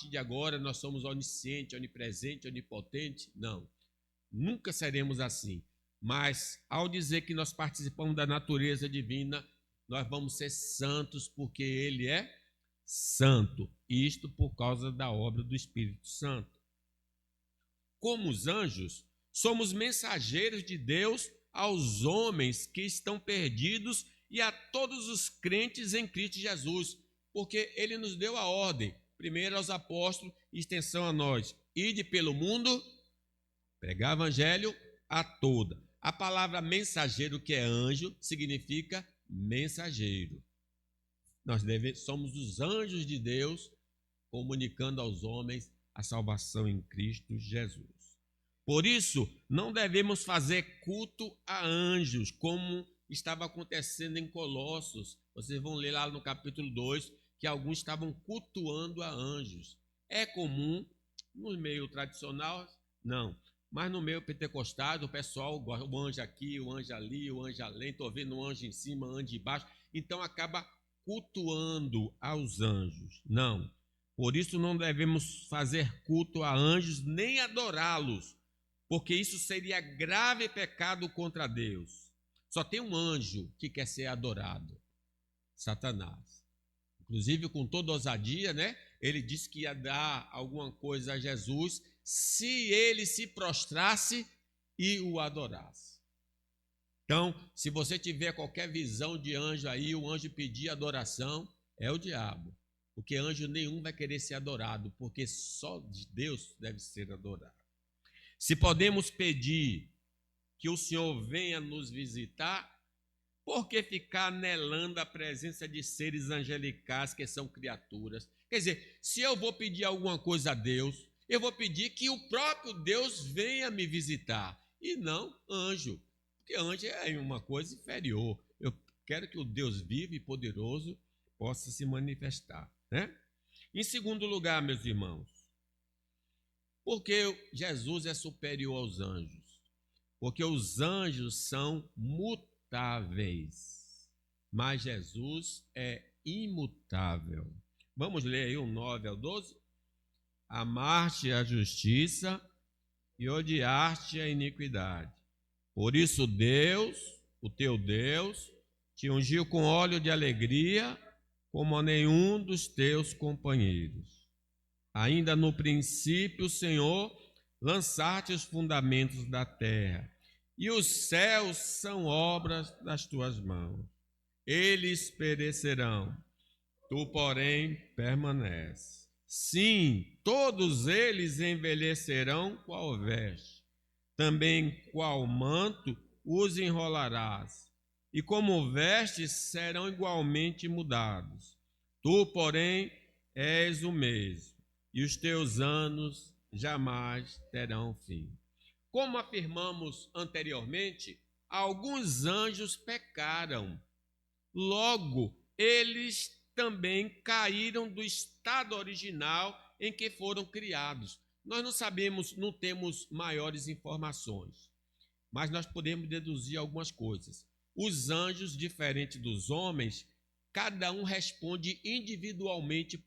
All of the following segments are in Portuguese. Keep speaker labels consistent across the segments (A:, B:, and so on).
A: partir de agora nós somos onisciente, onipresente, onipotente. Não, nunca seremos assim. Mas ao dizer que nós participamos da natureza divina, nós vamos ser santos porque Ele é santo. Isto por causa da obra do Espírito Santo. Como os anjos, somos mensageiros de Deus aos homens que estão perdidos e a todos os crentes em Cristo Jesus, porque Ele nos deu a ordem, primeiro aos apóstolos, extensão a nós: ide pelo mundo, pregar o evangelho a toda. A palavra mensageiro, que é anjo, significa mensageiro. Nós somos os anjos de Deus comunicando aos homens a salvação em Cristo Jesus. Por isso, não devemos fazer culto a anjos, como estava acontecendo em Colossos. Vocês vão ler lá no capítulo 2, que alguns estavam cultuando a anjos. É comum, no meio tradicional, não. Mas no meio pentecostal, o pessoal gosta, o anjo aqui, o anjo ali, o anjo além, estou vendo um anjo em cima, um anjo embaixo. Então acaba cultuando aos anjos. Não. Por isso não devemos fazer culto a anjos, nem adorá-los, porque isso seria grave pecado contra Deus. Só tem um anjo que quer ser adorado: Satanás. Inclusive, com toda ousadia, né? Ele disse que ia dar alguma coisa a Jesus se ele se prostrasse e o adorasse. Então, se você tiver qualquer visão de anjo aí, o anjo pedir adoração, é o diabo. Porque anjo nenhum vai querer ser adorado, porque só Deus deve ser adorado. Se podemos pedir que o Senhor venha nos visitar, por que ficar anelando a presença de seres angelicais que são criaturas? Quer dizer, se eu vou pedir alguma coisa a Deus, eu vou pedir que o próprio Deus venha me visitar, e não anjo, porque anjo é uma coisa inferior. Eu quero que o Deus vivo e poderoso possa se manifestar, né? Em segundo lugar, meus irmãos, porque Jesus é superior aos anjos? Porque os anjos são mutáveis, mas Jesus é imutável. Vamos ler aí o 9 ao 12? Amar-te a justiça e odiar-te a iniquidade. Por isso Deus, o teu Deus, te ungiu com óleo de alegria, como a nenhum dos teus companheiros. Ainda no princípio, Senhor, lançaste os fundamentos da terra, e os céus são obras das tuas mãos. Eles perecerão, tu, porém, permaneces. Sim, todos eles envelhecerão qual veste, também qual manto os enrolarás, e como vestes serão igualmente mudados. Tu, porém, és o mesmo, e os teus anos jamais terão fim. Como afirmamos anteriormente, alguns anjos pecaram. Logo, eles também caíram do estado original em que foram criados. Nós não sabemos, não temos maiores informações, mas nós podemos deduzir algumas coisas. Os anjos, diferente dos homens, cada um responde individualmente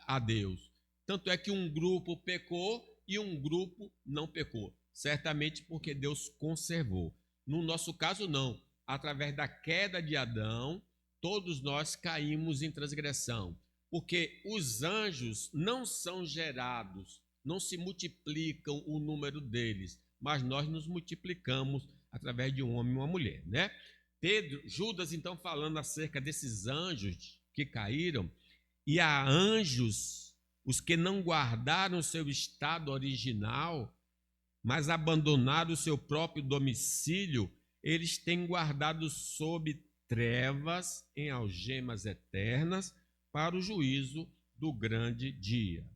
A: a Deus. Tanto é que um grupo pecou e um grupo não pecou. Certamente porque Deus conservou. No nosso caso, não. Através da queda de Adão, todos nós caímos em transgressão. Porque os anjos não são gerados, não se multiplicam o número deles, mas nós nos multiplicamos através de um homem e uma mulher, né? Judas, então, falando acerca desses anjos que caíram, e há anjos, os que não guardaram o seu estado original, mas abandonaram o seu próprio domicílio, eles têm guardado sob trevas em algemas eternas para o juízo do grande dia.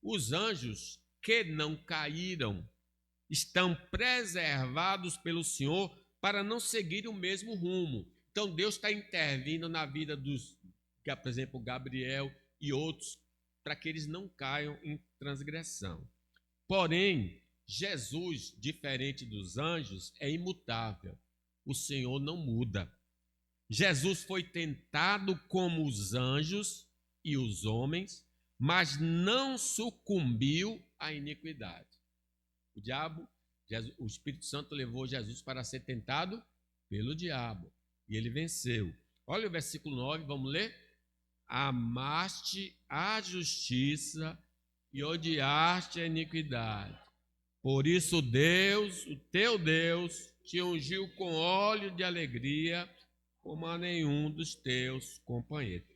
A: Os anjos que não caíram estão preservados pelo Senhor para não seguir o mesmo rumo. Então Deus está intervindo na vida dos, por exemplo, Gabriel e outros, para que eles não caiam em transgressão. Porém, Jesus, diferente dos anjos, é imutável. O Senhor não muda. Jesus foi tentado como os anjos e os homens, mas não sucumbiu à iniquidade. O diabo, o Espírito Santo levou Jesus para ser tentado pelo diabo, e ele venceu. Olha o versículo 9, vamos ler? Amaste a justiça e odiaste a iniquidade. Por isso Deus, o teu Deus, te ungiu com óleo de alegria como a nenhum dos teus companheiros.